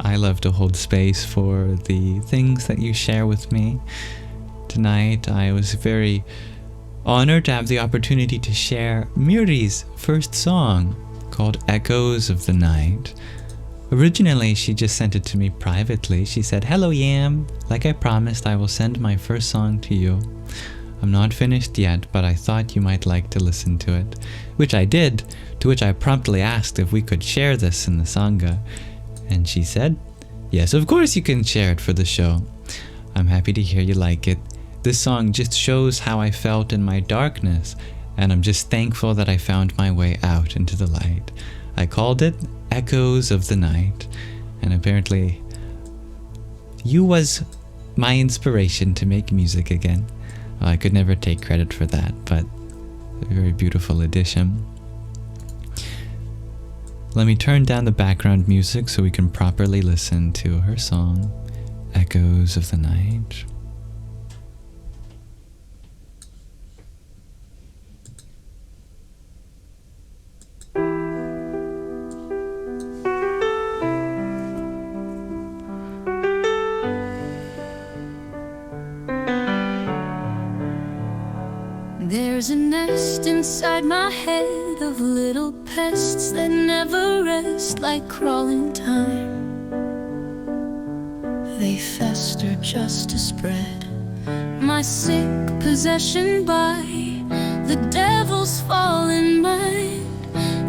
I love to hold space for the things that you share with me. Tonight, I was very honored to have the opportunity to share Miri's first song called Echoes of the Night. Originally, she just sent it to me privately. She said, "Hello, Yam. Like I promised, I will send my first song to you. I'm not finished yet, but I thought you might like to listen to it." Which I did, to which I promptly asked if we could share this in the Sangha. And she said, "Yes, of course you can share it for the show. I'm happy to hear you like it. This song just shows how I felt in my darkness, and I'm just thankful that I found my way out into the light. I called it Echoes of the Night, and apparently you was my inspiration to make music again." Well, I could never take credit for that, but a very beautiful addition. Let me turn down the background music so we can properly listen to her song, Echoes of the Night. There's a nest inside my head of little pests that never rest, like crawling time. They fester just to spread my sick possession by the devil's fallen mind.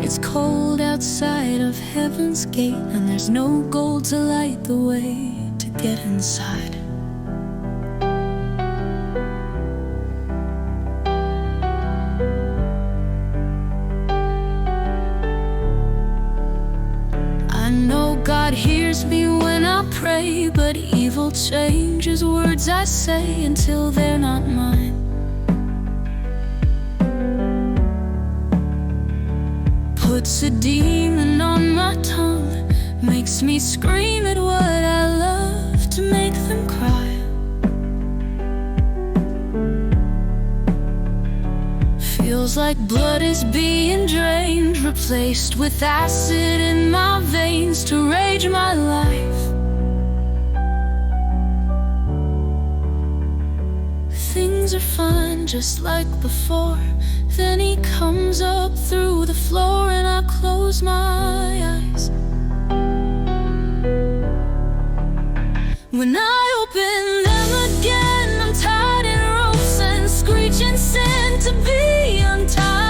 It's cold outside of heaven's gate, and there's no gold to light the way to get inside. God hears me when I pray, but evil changes words I say until they're not mine. Puts a demon on my tongue, makes me scream at what I love to make them cry. Feels like blood is being drained, replaced with acid in my veins to rage my life. Things are fine just like before. Then he comes up through the floor and I close my eyes. When I open them again, I'm tied in ropes and screeching sin to be untied.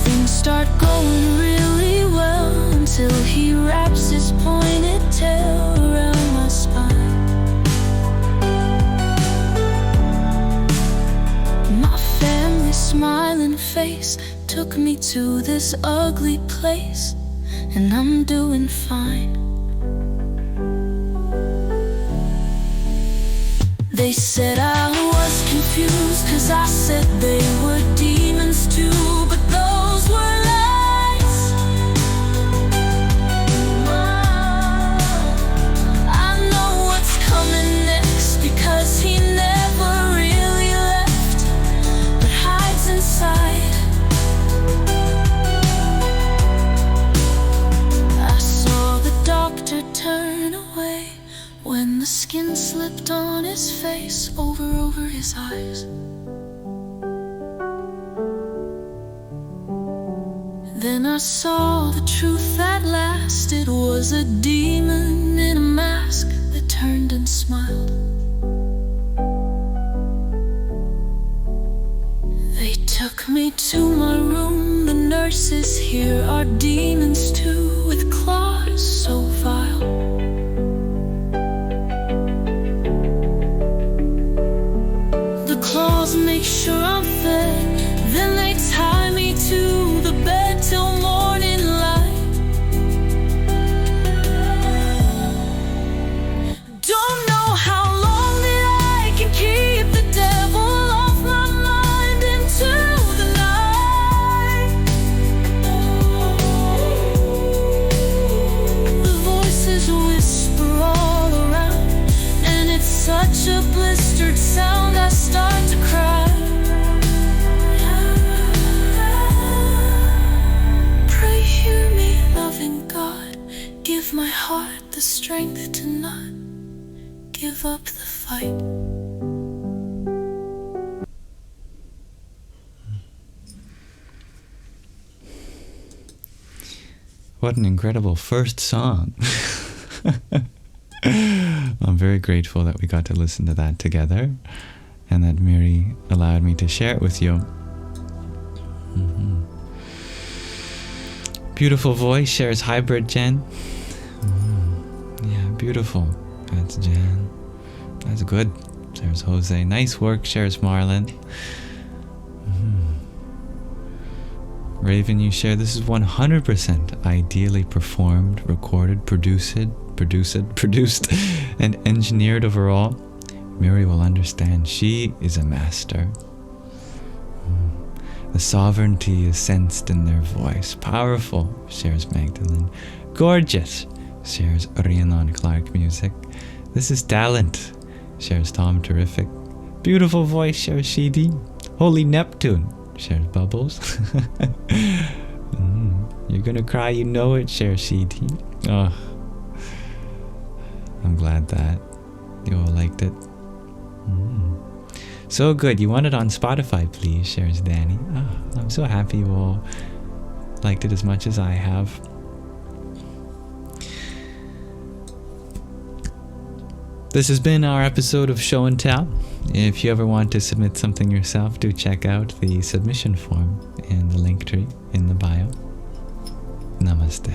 Things start going really well until he wraps his pointed tail around my spine. My family's smiling face took me to this ugly place, and I'm doing fine. They said I was confused, 'cause I said they were demons too, but those were lies. I know what's coming next, because he never really left, but hides inside. I saw the doctor turn away when the skin slipped on his face over his eyes. Then I saw the truth at last. It was a demon in a mask that turned and smiled. They took me to my room. The nurses here are demons too, with claws so vile. Claws make sure I'm fed, then they tie me to the bed till morning light. Don't know how long that I can keep the devil off my mind into the night. The voices whisper all around, and it's such a blistered sound I start to cry. strength to not give up the fight. What an incredible first song. I'm very grateful that we got to listen to that together and that Miri allowed me to share it with you. Beautiful voice, shares hybrid Jen. Yeah, beautiful. That's Jen. That's good, shares Jose. Nice work, shares Marlon. Raven, you share this is 100% ideally performed, recorded, produced, and engineered overall. Miri will understand she is a master. The sovereignty is sensed in their voice. Powerful, shares Magdalene. Gorgeous, shares Rhiannon Clark Music. This is talent, shares Tom Terrific. Beautiful voice, shares Shidi. Holy Neptune, shares Bubbles. You're gonna cry, you know it, shares Shidi. Oh, I'm glad that you all liked it. So good. You want it on Spotify, please, shares Danny. Oh, I'm so happy you all liked it as much as I have. This has been our episode of Show and Tell. If you ever want to submit something yourself, do check out the submission form in the link tree in the bio. Namaste.